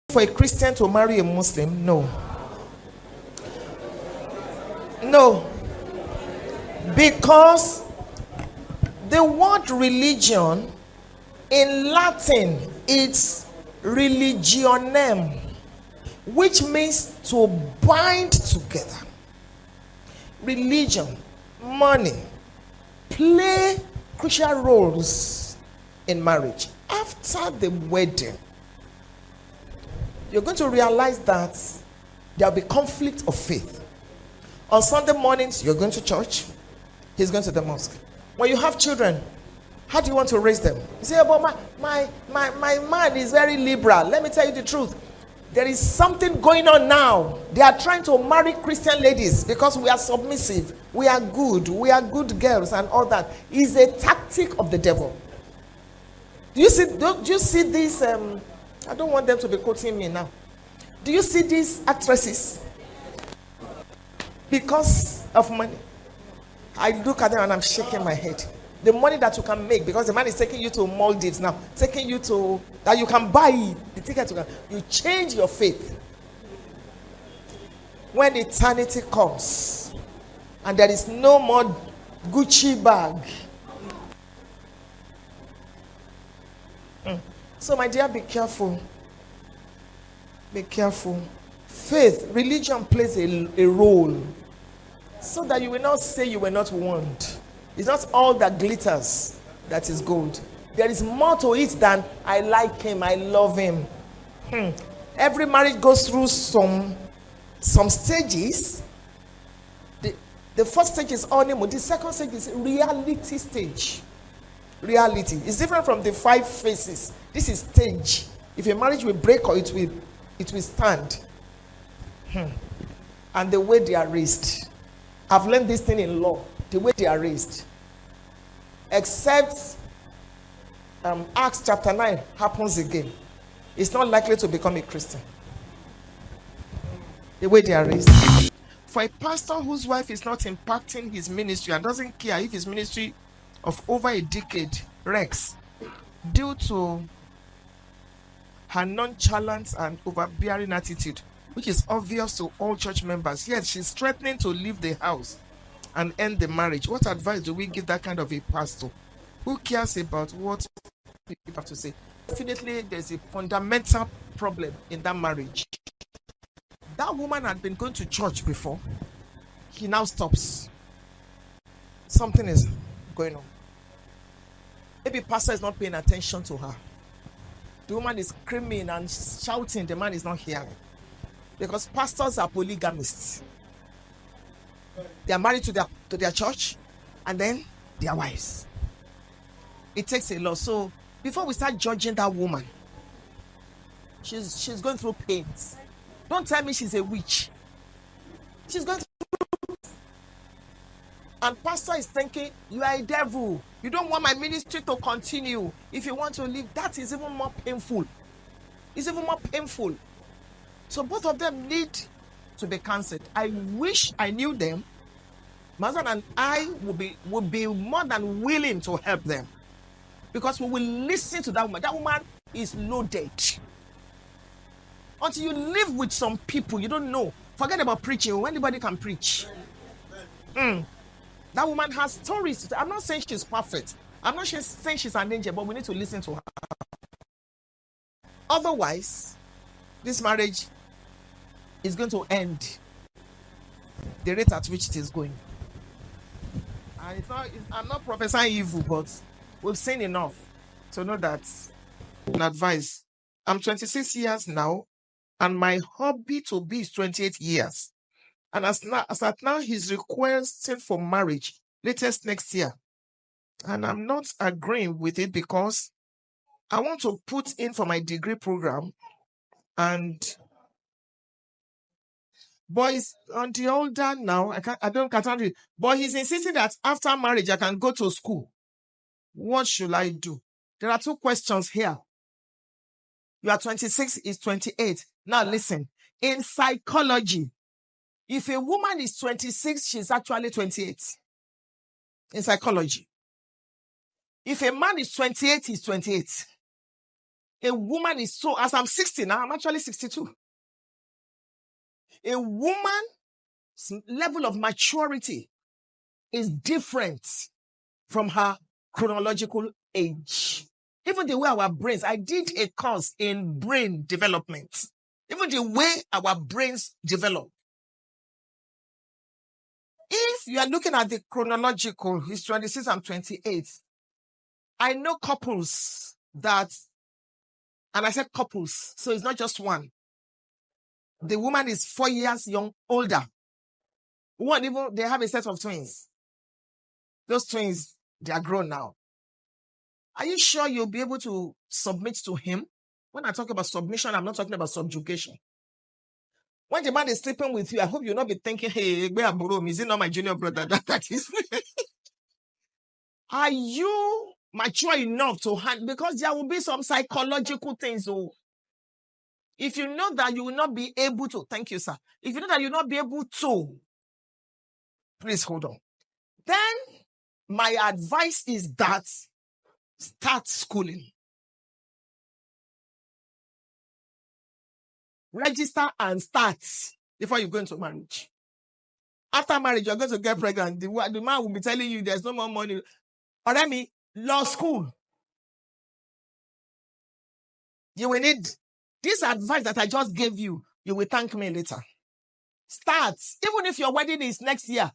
for a Christian to marry a Muslim? No. No. Because the word religion in Latin, it's religionem, which means to bind together. Religion, money play crucial roles in marriage. After the wedding, you're going to realize that there'll be conflict of faith. On Sunday mornings, you're going to church, he's going to the mosque. When you have children, how do you want to raise them? You say, but my man is very liberal. Let me tell you the truth. There is something going on now. They are trying to marry Christian ladies because we are submissive, we are good girls and all that. It's a tactic of the devil. Do you see this? I don't want them to be quoting me now. Do you see these actresses? Because of money. I look at them and I'm shaking my head. The money that you can make, because the man is taking you to Maldives now, taking you to, that you can buy the ticket, you change your faith. When eternity comes and there is no more Gucci bag. So my dear, be careful. Be careful. Faith, religion plays a role, so that you will not say you were not warned. It's not all that glitters that is gold. There is more to it than I like him, I love him. Every marriage goes through some stages. The first stage is honeymoon. The second stage is reality stage. Reality is different from the 5 phases. This is stage. If a marriage will break or it will stand. And the way they are raised. I've learned this thing in law. The way they are raised. Except Acts chapter 9 happens again. It's not likely to become a Christian. The way they are raised. For a pastor whose wife is not impacting his ministry and doesn't care if his ministry of over a decade wrecks due to her nonchalant and overbearing attitude, which is obvious to all church members, yet she's threatening to leave the house and end the marriage. What advice do we give that kind of a pastor? Who cares about what people have to say? Definitely, there's a fundamental problem in that marriage. That woman had been going to church before. He now stops. Something is going on. Maybe pastor is not paying attention to her. The woman is screaming and shouting. The man is not hearing. Because pastors are polygamists. They are married to their church and then their wives. It takes a lot. So before we start judging that woman, she's going through pains. Don't tell me she's a witch. She's going through. And pastor is thinking, you are a devil. You don't want my ministry to continue. If you want to leave, that is even more painful. It's even more painful. So both of them need to be cancelled. I wish I knew them. My husband and I would be more than willing to help them. Because we will listen to that woman. That woman is loaded. Until you live with some people, you don't know. Forget about preaching. Anybody can preach. That woman has stories. I'm not saying she's perfect. I'm not saying she's an angel, but we need to listen to her. Otherwise, this marriage is going to end the rate at which it is going. And I'm not prophesying evil, but we've seen enough to know that. An advice. I'm 26 years now, and my hobby to be is 28 years. And as at now, he's requesting for marriage latest next year. And I'm not agreeing with it because I want to put in for my degree program. And boys on the older now, I can't read. But he's insisting that after marriage, I can go to school. What should I do? There are 2 questions here. You are 26, is 28. Now listen, in psychology, if a woman is 26, she's actually 28. In psychology. If a man is 28, he's 28. A woman is so, as I'm 60 now, I'm actually 62. A woman's level of maturity is different from her chronological age. Even the way our brains, I did a course in brain development. Even the way our brains develop. If you are looking at the chronological, he's 26 and 28. I know couples that, and I said couples, so it's not just one. The woman is 4 years older. One, even they have a set of twins. Those twins, they are grown now. Are you sure you'll be able to submit to him? When I talk about submission, I'm not talking about subjugation. When the man is sleeping with you, I hope you'll not be thinking, hey, is it not my junior brother? That is. Are you mature enough to handle? Because there will be some psychological things. So if you know that you will not be able to, thank you, sir. If you know that you'll not be able to, please hold on. Then my advice is that start schooling. Register and start before you go into marriage. After marriage, you're going to get pregnant. The man will be telling you there's no more money. Or let me, law school. You will need this advice that I just gave you. You will thank me later. Start. Even if your wedding is next year,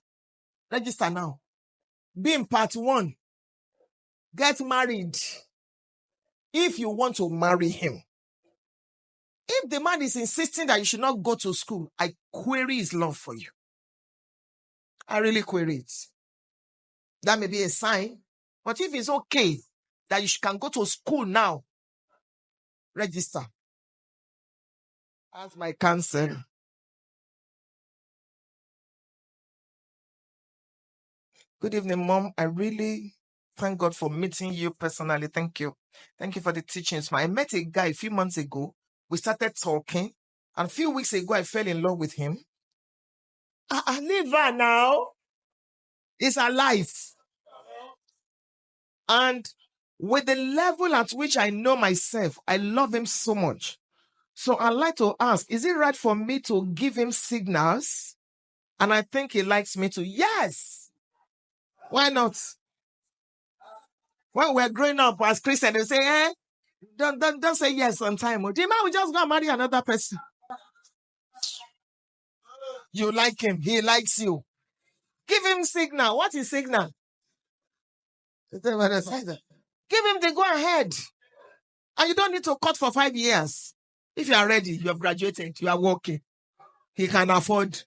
register now. Be in part 1. Get married. If you want to marry him. If the man is insisting that you should not go to school, I query his love for you. I really query it. That may be a sign. But if it's okay that you can go to school now, register. As my counsel. Good evening, Mom. I really thank God for meeting you personally. Thank you. Thank you for the teachings. I met a guy a few months ago. We started talking. And a few weeks ago, I fell in love with him. I leave her now. It's alive. And with the level at which I know myself, I love him so much. So I'd like to ask, is it right for me to give him signals? And I think he likes me to. Yes. Why not? When we're growing up as Christians, they say, don't say yes on time. The man will just go and marry another person. You like him. He likes you. Give him signal. What is signal? Give him the go ahead. And you don't need to cut for 5 years. If you are ready, you have graduated, you are working. He can afford.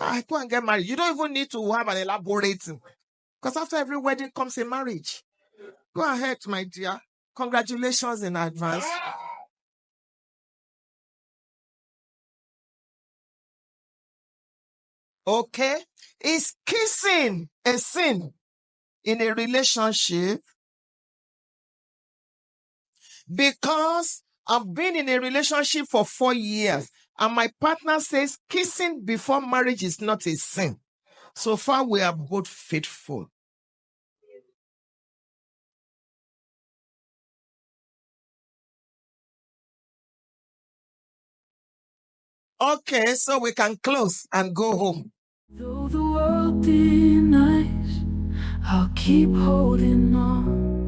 I go and get married. You don't even need to have an elaborating. Because after every wedding comes a marriage. Go ahead, my dear. Congratulations in advance. Okay? Is kissing a sin in a relationship? Because I've been in a relationship for 4 years and my partner says kissing before marriage is not a sin. So far, we are both faithful. Okay, so we can close and go home. Though the world denies, I'll keep holding on.